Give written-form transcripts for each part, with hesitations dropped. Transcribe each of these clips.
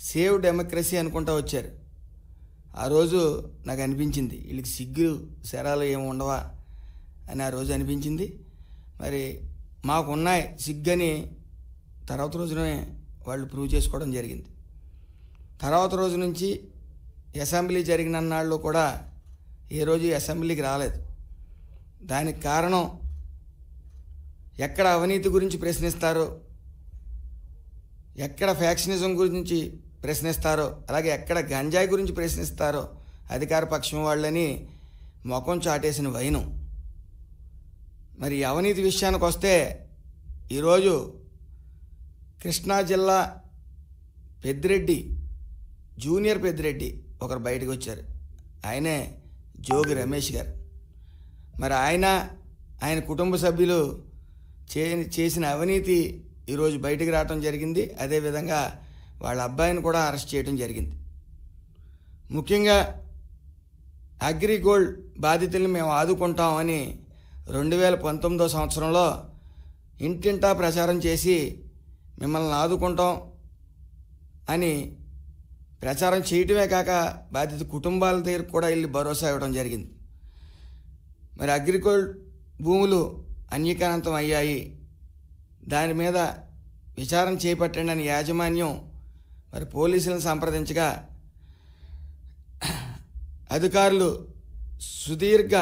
Save democracy అనుకుంటా వచ్చారు. ఆ రోజు నాకు అనిపించింది వీళ్ళకి సిగ్గు శరాలు ఏమి ఉండవా అని ఆ రోజు అనిపించింది. మరి మాకున్నాయి సిగ్గని తర్వాత రోజునే వాళ్ళు ప్రూవ్ చేసుకోవడం జరిగింది. తర్వాత రోజు నుంచి అసెంబ్లీ జరిగిన నాళ్ళు కూడా ఏ రోజు అసెంబ్లీకి రాలేదు. దానికి కారణం ఎక్కడ అవినీతి గురించి ప్రశ్నిస్తారో, ఎక్కడ ఫ్యాక్షనిజం గురించి ప్రశ్నిస్తారో, అలాగే ఎక్కడ గంజాయి గురించి ప్రశ్నిస్తారో అధికార పక్షం వాళ్ళని ముఖం చాటేసిన వైనం. మరి అవినీతి విషయానికి వస్తే ఈరోజు కృష్ణా జిల్లా పెద్దిరెడ్డి, జూనియర్ పెద్దిరెడ్డి ఒకరు బయటకు వచ్చారు. ఆయనే జోగి రమేష్ గారు. మరి ఆయన కుటుంబ సభ్యులు చేసిన అవినీతి ఈరోజు బయటికి రావడం జరిగింది. అదేవిధంగా వాళ్ళ అబ్బాయిని కూడా అరెస్ట్ చేయడం జరిగింది. ముఖ్యంగా అగ్రిగోల్డ్ బాధితుల్ని మేము ఆదుకుంటామని 2019 సంవత్సరంలో ఇంటింటా ప్రచారం చేసి మిమ్మల్ని ఆదుకుంటాం అని ప్రచారం చేయటమే కాక బాధిత కుటుంబాల దగ్గర కూడా వెళ్ళి భరోసా ఇవ్వడం జరిగింది. మరి అగ్రిగోల్డ్ భూములు అన్యకానంతం అయ్యాయి, దాని మీద విచారణ చేపట్టండి అని యాజమాన్యం మరి పోలీసులను సంప్రదించగా అధికారులు సుదీర్ఘ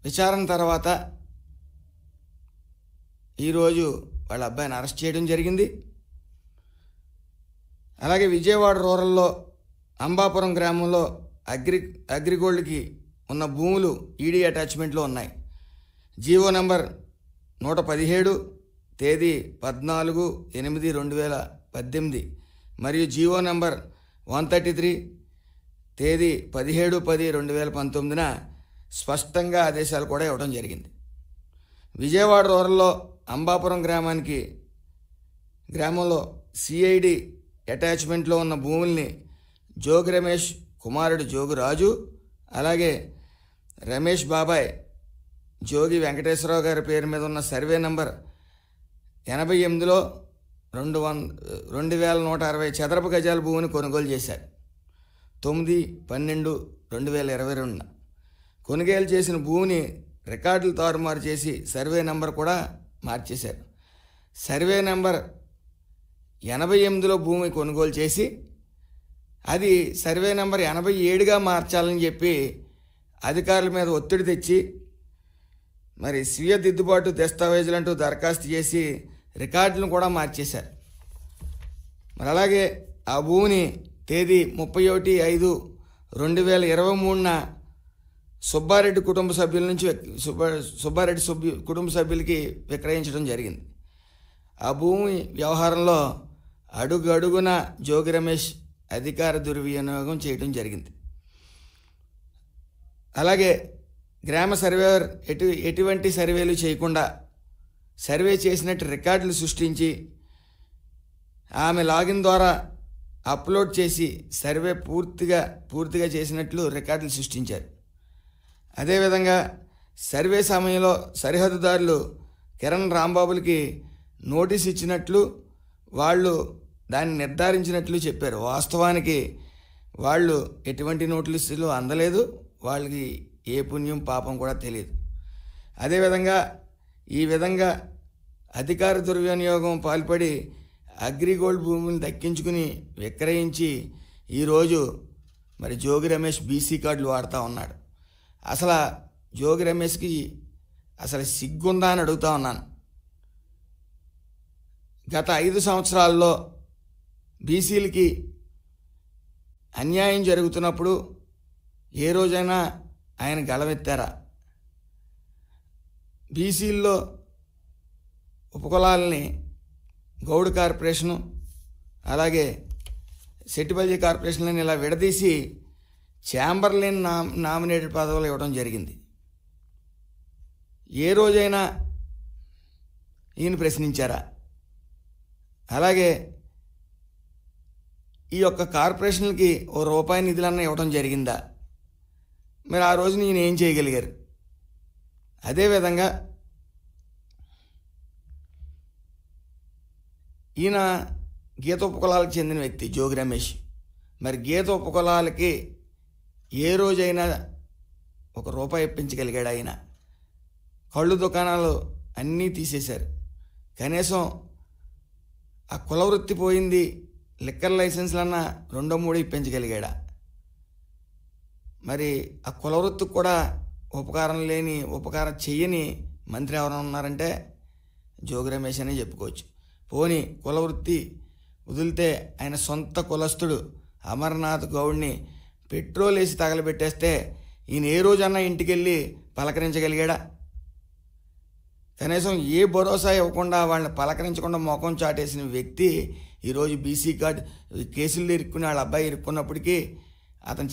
విచారణ తర్వాత ఈరోజు వాళ్ళ అబ్బాయిని అరెస్ట్ చేయడం జరిగింది. అలాగే విజయవాడ రూరల్లో అంబాపురం గ్రామంలో అగ్రిగోల్డ్కి ఉన్న భూములు ఈడీ అటాచ్మెంట్లో ఉన్నాయి. జీవో నంబర్ 117 తేదీ 14/8/2018 మరియు జీవో నంబర్ 133 తేదీ 17/10/2019 స్పష్టంగా ఆదేశాలు కూడా ఇవ్వడం జరిగింది. విజయవాడ రూరల్లో అంబాపురం గ్రామంలో సిఐడి అటాచ్మెంట్లో ఉన్న భూముల్ని జోగి రమేష్ కుమారుడు జోగి రాజు, అలాగే రమేష్ బాబాయ్ జోగి వెంకటేశ్వరరావు గారి పేరు మీద ఉన్న సర్వే నంబర్ 88లో 2160 చదరపు గజాల భూమిని కొనుగోలు చేశారు. 9/12/2022 కొనుగోలు చేసిన భూమిని రికార్డులు తారుమారు చేసి సర్వే నంబర్ కూడా మార్చేశారు. సర్వే నంబర్ 88లో భూమి కొనుగోలు చేసి అది సర్వే నంబర్ 87గా మార్చాలని చెప్పి అధికారుల మీద ఒత్తిడి తెచ్చి మరి స్వీయ దిద్దుబాటు దస్తావేజులంటూ దరఖాస్తు చేసి రికార్డులను కూడా మార్చేశారు. మరి అలాగే ఆ భూమిని తేదీ 31/5/2023 సుబ్బారెడ్డి కుటుంబ సభ్యుల నుంచి సుబ్బారెడ్డి కుటుంబ సభ్యులకి విక్రయించడం జరిగింది. ఆ భూమి వ్యవహారంలో అడుగడుగున జోగి రమేష్ అధికార దుర్వినియోగం చేయడం జరిగింది. అలాగే గ్రామ సర్వేయర్ ఎటువంటి సర్వేలు చేయకుండా సర్వే చేసినట్టు రికార్డులు సృష్టించి ఆమె లాగిన్ ద్వారా అప్లోడ్ చేసి సర్వే పూర్తిగా చేసినట్లు రికార్డులు సృష్టించారు. అదేవిధంగా సర్వే సమయంలో సరిహద్దుదారులు కిరణ్ రాంబాబులకి నోటీస్ ఇచ్చినట్లు వాళ్ళు దాన్ని నిర్ధారించినట్లు చెప్పారు. వాస్తవానికి వాళ్ళు ఎటువంటి నోటీసులు అందలేదు, వాళ్ళకి ఏ పుణ్యం పాపం కూడా తెలియదు. అదేవిధంగా ఈ విధంగా అధికార దుర్వినియోగం పాల్పడి అగ్రిగోల్డ్ భూమిని దక్కించుకుని విక్రయించి ఈరోజు మరి జోగి రమేష్ బీసీ కార్డులు వాడుతూ ఉన్నాడు. అసలు జోగి రమేష్కి అసలు సిగ్గుందా అని అడుగుతా ఉన్నాను. గత 5 సంవత్సరాల్లో బీసీలకి అన్యాయం జరుగుతున్నప్పుడు ఏ రోజైనా ఆయన గళమెత్తారా? బీసీల్లో ఉపకులాలని గౌడ్ కార్పొరేషను అలాగే సెట్టిబల్జీ కార్పొరేషన్లని ఇలా విడదీసి ఛాంబర్లేని నామినేటెడ్ పదవులు ఇవ్వడం జరిగింది. ఏ రోజైనా ఈయన ప్రశ్నించారా? అలాగే ఈ యొక్క కార్పొరేషన్లకి ₹1 నిధులన్నా ఇవ్వడం జరిగిందా? మరి ఆ రోజు ఈయన ఏం చేయగలిగారు? అదేవిధంగా ఈయన గీత ఉపకులాలకు చెందిన వ్యక్తి జోగి రమేష్. మరి గీత ఉపకులాలకి ఏ రోజైనా ₹1 ఇప్పించగలిగాడు ఆయన? కళ్ళు దుకాణాలు అన్నీ తీసేశారు. కనీసం ఆ కుల వృత్తి పోయింది, లిక్కర్ లైసెన్స్లన్నా 2-3 ఇప్పించగలిగాడా? మరి ఆ కుల వృత్తికి కూడా ఉపకారం చెయ్యని మంత్రి ఎవరైనా ఉన్నారంటే జోగి రమేష్ అనే చెప్పుకోవచ్చు. పోనీ కుల వృత్తి వదిలితే ఆయన సొంత కులస్తుడు అమర్నాథ్ గౌడ్ని పెట్రోల్ వేసి తగలబెట్టేస్తే ఈయన ఏ రోజన్నా ఇంటికి వెళ్ళి పలకరించగలిగాడా? కనీసం ఏ భరోసా ఇవ్వకుండా వాళ్ళని పలకరించకుండా ముఖం చాటేసిన వ్యక్తి ఈరోజు బీసీ కార్డు కేసులు ఇరుక్కుని వాళ్ళ అబ్బాయి ఇరుక్కున్నప్పటికీ అతను